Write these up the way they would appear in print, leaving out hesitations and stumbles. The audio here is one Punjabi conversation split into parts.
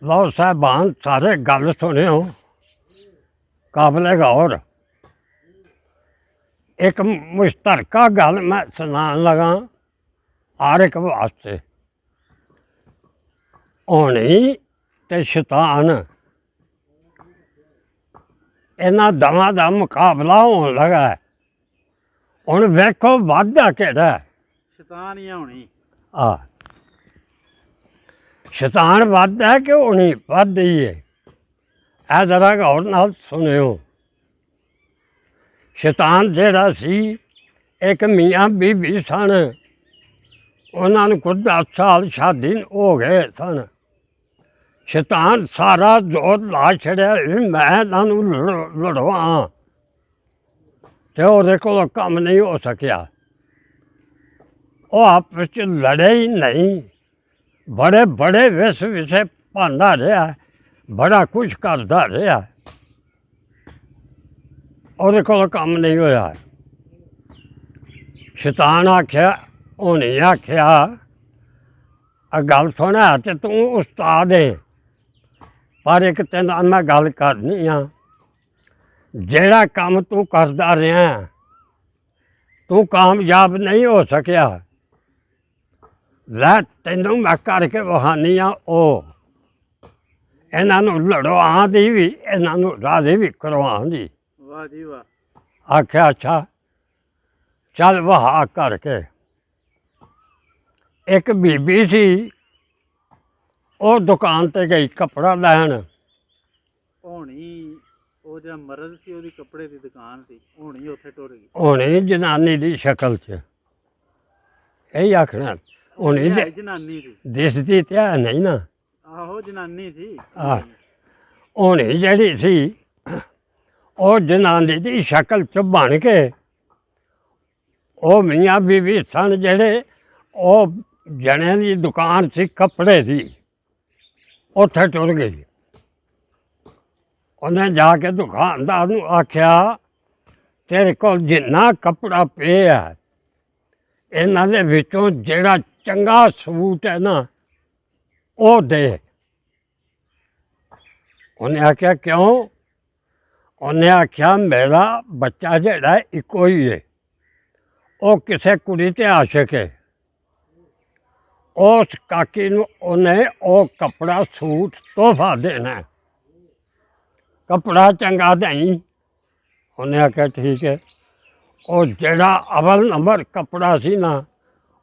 ਲਓ ਸਾਹਿਬਾਨ ਸਾਰੇ ਗੱਲ ਸੁਣਿਓ ਕਾਬਲੇ ਗੌਰ। ਇੱਕ ਮੁਸ਼ਤਰਕਾ ਗੱਲ ਮੈਂ ਸੁਣਾਉਣ ਲਗਾ ਹਰ ਇੱਕ ਵਾਸਤੇ। ਹੋਣੀ ਤੇ ਸ਼ੈਤਾਨ ਇਹਨਾਂ ਦੋਵਾਂ ਦਾ ਮੁਕਾਬਲਾ ਹੋਣ ਲੱਗਾ ਹੈ। ਹੁਣ ਵੇਖੋ ਵਾਧਾ ਕਿਹੜਾ ਹੈ। ਸ਼ੈਤਾਨ ਹੀ ਹੋਣੀ। ਆ ਸ਼ੈਤਾਨ ਵੱਧਦਾ ਕਿ ਹੋਣੀ ਵੱਧਦੀ ਹੈ। ਇਹ ਜ਼ਰਾ ਗੌਰ ਨਾਲ ਸੁਣਿਓ। ਸ਼ੈਤਾਨ ਜਿਹੜਾ ਸੀ ਇੱਕ ਮੀਆਂ ਬੀਬੀ ਸਨ। ਉਹਨਾਂ ਨੂੰ ਕੁਝ 10 ਸਾਲ ਸ਼ਾਦੀ ਹੋ ਗਏ ਸਨ। ਸ਼ੈਤਾਨ ਸਾਰਾ ਜ਼ੋਰ ਲਾ ਛੜਿਆ ਮੈਂ ਇਹਨਾਂ ਨੂੰ ਲੜਵਾਂ ਤੇ ਉਹਦੇ ਕੋਲ ਕੰਮ ਨਹੀਂ ਹੋ ਸਕਿਆ। ਉਹ ਆਪਸ ਵਿੱਚ ਲੜੇ ਹੀ ਨਹੀਂ। ਬੜੇ ਬੜੇ ਵਿਸੇ ਪਾਉਂਦਾ ਰਿਹਾ, ਬੜਾ ਕੁਛ ਕਰਦਾ ਰਿਹਾ, ਉਹਦੇ ਕੋਲ ਕੰਮ ਨਹੀਂ ਹੋਇਆ। ਸ਼ੈਤਾਨ ਆਖਿਆ, ਉਹਨੇ ਆਖਿਆ ਆ ਗੱਲ ਸੁਣਾ ਤੇ ਤੂੰ ਉਸਤਾਦ ਹੈ, ਪਰ ਇੱਕ ਤੈਨੂੰ ਮੈਂ ਗੱਲ ਕਰਨੀ ਆ। ਜਿਹੜਾ ਕੰਮ ਤੂੰ ਕਰਦਾ ਰਿਹਾ ਤੂੰ ਕਾਮਯਾਬ ਨਹੀਂ ਹੋ ਸਕਿਆ। ਲੈ ਤੈਨੂੰ ਮੈਂ ਕਰਕੇ ਵਹਾਨੀ ਆ। ਉਹ ਇਹਨਾਂ ਨੂੰ ਲੜਵਾਂ ਦੀ ਵੀ, ਇਹਨਾਂ ਨੂੰ ਰਾਜ਼ੀ ਵੀ ਕਰਵਾਉਣ ਦੀ। ਵਾਹ ਜੀ ਵਾਹ। ਆਖਿਆ ਅੱਛਾ ਚੱਲ ਵਹਾ ਕਰਕੇ। ਇੱਕ ਬੀਬੀ ਸੀ, ਉਹ ਦੁਕਾਨ 'ਤੇ ਗਈ ਕੱਪੜਾ ਲੈਣ। ਹੋਣੀ ਉਹ ਜਿਹੜਾ ਮਰਦ ਸੀ ਉਹਦੀ ਕੱਪੜੇ ਦੀ ਦੁਕਾਨ ਸੀ, ਹੋਣੀ ਉੱਥੇ ਟੁਰ ਗਈ। ਹੋਣੀ ਜਨਾਨੀ ਦੀ ਸ਼ਕਲ 'ਚ, ਇਹੀ ਆਖਣਾ। ਹੋਣੀ ਜਨਾਨੀ ਸੀ, ਦਿਸਦੀ ਤੇ ਹੈ ਨਹੀਂ ਨਾ। ਆਹੋ ਜਨਾਨੀ ਸੀ। ਹੋਣੀ ਜਿਹੜੀ ਸੀ ਉਹ ਜਨਾਨੀ ਦੀ ਸ਼ਕਲ 'ਚ ਬਣ ਕੇ ਉਹ ਮੀਆਂ ਬੀਵੀ ਸਨ ਜਿਹੜੇ। ਉਹ ਜਣਿਆਂ ਦੀ ਦੁਕਾਨ ਸੀ ਕੱਪੜੇ ਦੀ, ਉੱਥੇ ਟੁਰ ਗਈ। ਉਹਨੇ ਜਾ ਕੇ ਦੁਕਾਨਦਾਰ ਨੂੰ ਆਖਿਆ ਤੇਰੇ ਕੋਲ ਜਿੰਨਾ ਕੱਪੜਾ ਪਿਆ ਇਹਨਾਂ ਦੇ ਵਿੱਚੋਂ ਜਿਹੜਾ ਚੰਗਾ ਸੂਟ ਹੈ ਨਾ ਉਹ ਦੇ। ਉਹਨੇ ਆਖਿਆ ਕਿਉਂ? ਉਹਨੇ ਆਖਿਆ ਮੇਰਾ ਬੱਚਾ ਜਿਹੜਾ ਇੱਕੋ ਹੀ ਹੈ, ਉਹ ਕਿਸੇ ਕੁੜੀ 'ਤੇ ਆਸ਼ਿਕ ਹੈ। ਉਸ ਕਾਕੀ ਨੂੰ ਉਹਨੇ ਉਹ ਕੱਪੜਾ ਸੂਟ ਤੋਹਫਾ ਦੇਣਾ, ਕੱਪੜਾ ਚੰਗਾ ਦੇਈ। ਉਹਨੇ ਆਖਿਆ ਠੀਕ ਹੈ। ਉਹ ਜਿਹੜਾ ਅਵਲ ਨੰਬਰ ਕੱਪੜਾ ਸੀ ਨਾ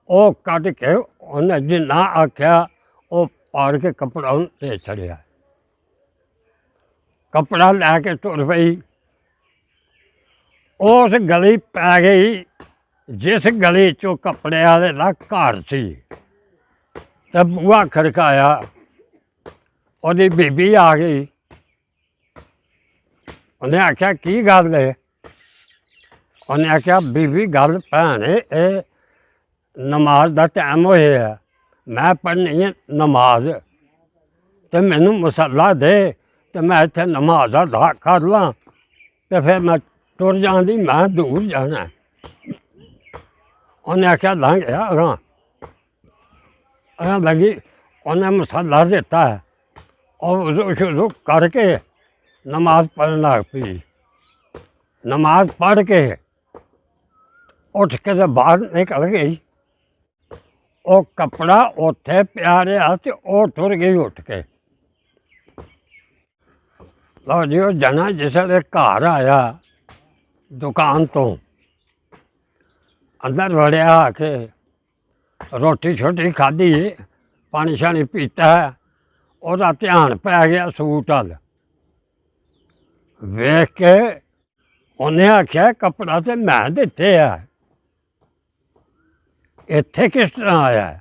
ਉਹ ਕੱਢ ਕੇ ਉਹਨੇ ਜਿੰਨਾ ਆਖਿਆ ਉਹ ਪਾੜ ਕੇ ਕੱਪੜਾ ਉਹਨੂੰ ਦੇ ਛੜਿਆ। ਕੱਪੜਾ ਲੈ ਕੇ ਤੁਰ ਪਈ। ਉਸ ਗਲੀ ਪੈ ਗਈ ਜਿਸ ਗਲੀ 'ਚੋਂ ਕੱਪੜੇ ਵਾਲੇ ਦਾ ਘਰ ਸੀ, ਤੇ ਬੂਹਾ ਖੜਕਾਇਆ। ਉਹਦੀ ਬੀਬੀ ਆ ਗਈ। ਉਹਨੇ ਆਖਿਆ ਕੀ ਗੱਲ ਹੈ? ਉਹਨੇ ਆਖਿਆ ਬੀਬੀ ਗੱਲ ਭੈਣ ਇਹ ਨਮਾਜ਼ ਦਾ ਟਾਈਮ ਹੋਇਆ, ਮੈਂ ਪੜ੍ਹਨੀ ਹੈ ਨਮਾਜ਼, ਤੇ ਮੈਨੂੰ ਮਸਾਲਾ ਦੇ ਤੇ ਮੈਂ ਇੱਥੇ ਨਮਾਜ਼ ਅਦਾ ਕਰ ਲਾਂ ਤੇ ਫਿਰ ਮੈਂ ਤੁਰ ਜਾਂਦੀ, ਮੈਂ ਦੂਰ ਜਾਣਾ। ਉਹਨੇ ਆਖਿਆ ਲੰਘ ਗਿਆ ਅਗਾਂ। ਅਗਾਂ ਲੱਗੀ, ਉਹਨੇ ਮਸਾਲਾ ਦਿੱਤਾ। ਉਹ ਸ਼ੁਰੂ ਕਰਕੇ ਨਮਾਜ਼ ਪੜ੍ਹਨ ਲੱਗ ਪਈ। ਨਮਾਜ਼ ਪੜ੍ਹ ਕੇ ਉੱਠ ਕੇ ਤੇ ਬਾਹਰ ਨਿਕਲ ਗਈ। ਉਹ ਕੱਪੜਾ ਉੱਥੇ ਪਿਆ ਰਿਹਾ ਤੇ ਉਹ ਤੁਰ ਗਈ ਉੱਠ ਕੇ। ਲਓ ਜੀ, ਉਹ ਜਣਾ ਜਿਸ ਵੇਲੇ ਘਰ ਆਇਆ ਦੁਕਾਨ ਤੋਂ, ਅੰਦਰ ਵੜਿਆ ਆ ਕੇ ਰੋਟੀ ਛੋਟੀ ਖਾਧੀ, ਪਾਣੀ ਸ਼ਾਣੀ ਪੀਤਾ। ਉਹਦਾ ਧਿਆਨ ਪੈ ਗਿਆ ਸੂਟ ਵੱਲ। ਵੇਖ ਕੇ ਉਹਨੇ ਆਖਿਆ ਕੱਪੜਾ ਤੇ ਮੈਂ ਦਿੱਤੇ ਆ, ਇੱਥੇ ਕਿਸ ਤਰ੍ਹਾਂ ਆਇਆ?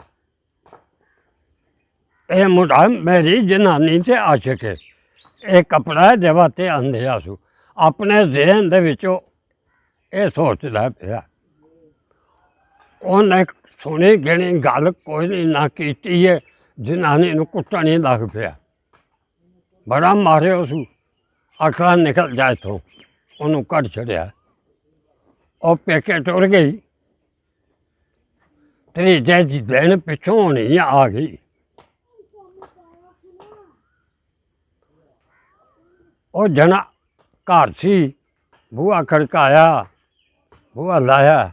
ਇਹ ਮੁੰਡਾ ਮੇਰੀ ਜਨਾਨੀ 'ਤੇ ਆਸ਼ਿਕ ਹੈ, ਇਹ ਕੱਪੜਾ ਇਹਦੇ ਵਾਸਤੇ ਆਂਦਿਆ ਸੂ। ਆਪਣੇ ਜ਼ਿਹਨ ਦੇ ਵਿੱਚੋਂ ਇਹ ਸੋਚਦਾ ਪਿਆ। ਉਹਨੇ ਸੁਣੀ ਗਿਣੀ ਗੱਲ ਕੋਈ ਨਹੀਂ ਨਾ ਕੀਤੀ ਹੈ। ਜਨਾਨੀ ਨੂੰ ਕੁੱਟਣ ਹੀ ਲੱਗ ਪਿਆ, ਬੜਾ ਮਾਰਿਆ ਸੂ। ਆਖਾ ਨਿਕਲ ਜਾ ਇੱਥੋਂ, ਉਹਨੂੰ ਕੱਢ ਛੱਡਿਆ। ਉਹ ਪੇਕੇ ਟੁਰ ਗਈ। ਤੀਜੇ ਦਿਨ ਪਿੱਛੋਂ ਹੋਣੀ ਆ ਗਈ। ਉਹ ਜਣਾ ਘਰ ਸੀ, ਬੂਹਾ ਖੜਕਾਇਆ, ਬੂਹਾ ਲਾਇਆ,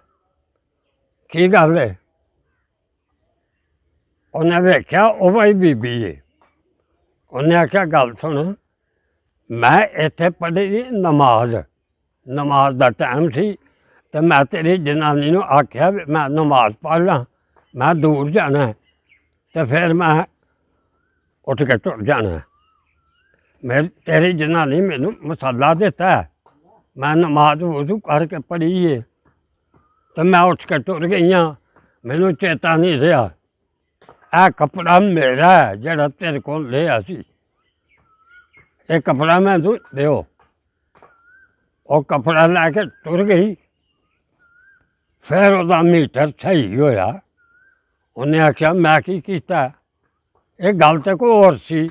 ਕੀ ਗੱਲ ਹੈ? ਉਹਨੇ ਵੇਖਿਆ ਉਹ ਹੀ ਬੀਬੀ ਹੈ। ਉਹਨੇ ਆਖਿਆ ਗੱਲ ਸੁਣ, ਮੈਂ ਇੱਥੇ ਪੜ੍ਹੀ ਨਮਾਜ਼ ਦਾ ਟਾਈਮ ਸੀ ਤੇ ਮੈਂ ਤੇਰੀ ਜਨਾਨੀ ਨੂੰ ਆਖਿਆ ਵੀ ਮੈਂ ਨਮਾਜ਼ ਪੜ੍ਹ ਲਾਂ, ਮੈਂ ਦੂਰ ਜਾਣਾ ਤੇ ਫਿਰ ਮੈਂ ਉੱਠ ਕੇ ਟੁਰ ਜਾਣਾ। ਤੇਰੀ ਜਨਾਨੀ ਮੈਨੂੰ ਮਸਾਲਾ ਦਿੱਤਾ, ਮੈਂ ਨਮਾਜ਼ ਵੁਜ਼ੂ ਕਰਕੇ ਪੜ੍ਹੀ ਹੈ ਤੇ ਮੈਂ ਉੱਠ ਕੇ ਟੁਰ ਗਈ ਹਾਂ, ਮੈਨੂੰ ਚੇਤਾ ਨਹੀਂ ਰਿਹਾ। ਇਹ ਕੱਪੜਾ ਮੇਰਾ ਹੈ ਜਿਹੜਾ ਤੇਰੇ ਕੋਲ ਲਿਆ ਸੀ, ਇਹ ਕੱਪੜਾ ਮੈਨੂੰ ਦਿਓ। ਉਹ ਕੱਪੜਾ ਲੈ ਕੇ ਟੁਰ ਗਈ। ਫਿਰ ਉਹਦਾ ਮੀਟਰ ਸਹੀ ਹੋਇਆ। ਉਹਨੇ ਆਖਿਆ ਮੈਂ ਕੀ ਕੀਤਾ? ਇਹ ਗੱਲ ਤਾਂ ਕੋਈ ਹੋਰ ਸੀ,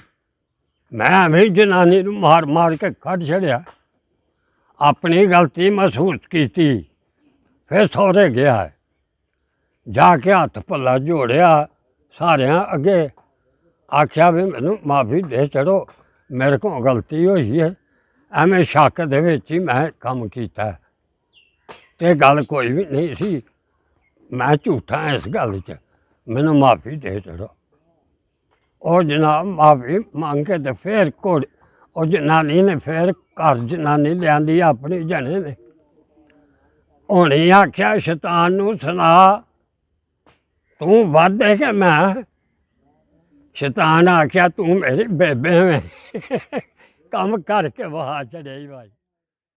ਮੈਂ ਐਵੇਂ ਜਨਾਨੀ ਨੂੰ ਮਾਰ ਮਾਰ ਕੇ ਕੱਢ ਛੱਡਿਆ। ਆਪਣੀ ਗਲਤੀ ਮਹਿਸੂਸ ਕੀਤੀ, ਫਿਰ ਸਹੁਰੇ ਗਿਆ, ਜਾ ਕੇ ਹੱਥ ਪੱਲਾ ਜੋੜਿਆ ਸਾਰਿਆਂ ਅੱਗੇ, ਆਖਿਆ ਵੀ ਮੈਨੂੰ ਮਾਫੀ ਦੇ ਛੱਡੋ, ਮੇਰੇ ਕੋਲ ਗਲਤੀ ਹੋਈ ਹੈ, ਐਵੇਂ ਸ਼ੱਕ ਦੇ ਵਿੱਚ ਹੀ ਮੈਂ ਕੰਮ ਕੀਤਾ ਅਤੇ ਗੱਲ ਕੋਈ ਵੀ ਨਹੀਂ ਸੀ, ਮੈਂ ਝੂਠਾ ਇਸ ਗੱਲ 'ਚ, ਮੈਨੂੰ ਮਾਫੀ ਦੇ ਛੱਡੋ। ਉਹ ਜਨਾਬ ਮਾਫੀ ਮੰਗ ਕੇ ਤੇ ਫਿਰ ਉਹ ਜਨਾਨੀ ਨੇ ਫਿਰ ਘਰ ਜਨਾਨੀ ਲਿਆਂਦੀ ਆਪਣੀ ਜਣੇ ਨੇ। ਉਹਨੇ ਆਖਿਆ ਸ਼ੈਤਾਨ ਨੂੰ ਸੁਣਾ, ਤੂੰ ਵੱਧ ਹੈ ਕਿ ਮੈਂ? ਸ਼ੈਤਾਨ ਆਖਿਆ ਤੂੰ ਮੇਰੀ ਬੇਬੇ ਵੇਂ ਕੰਮ ਕਰਕੇ ਵਹਾ ਚੜਿਆ ਭਾਈ।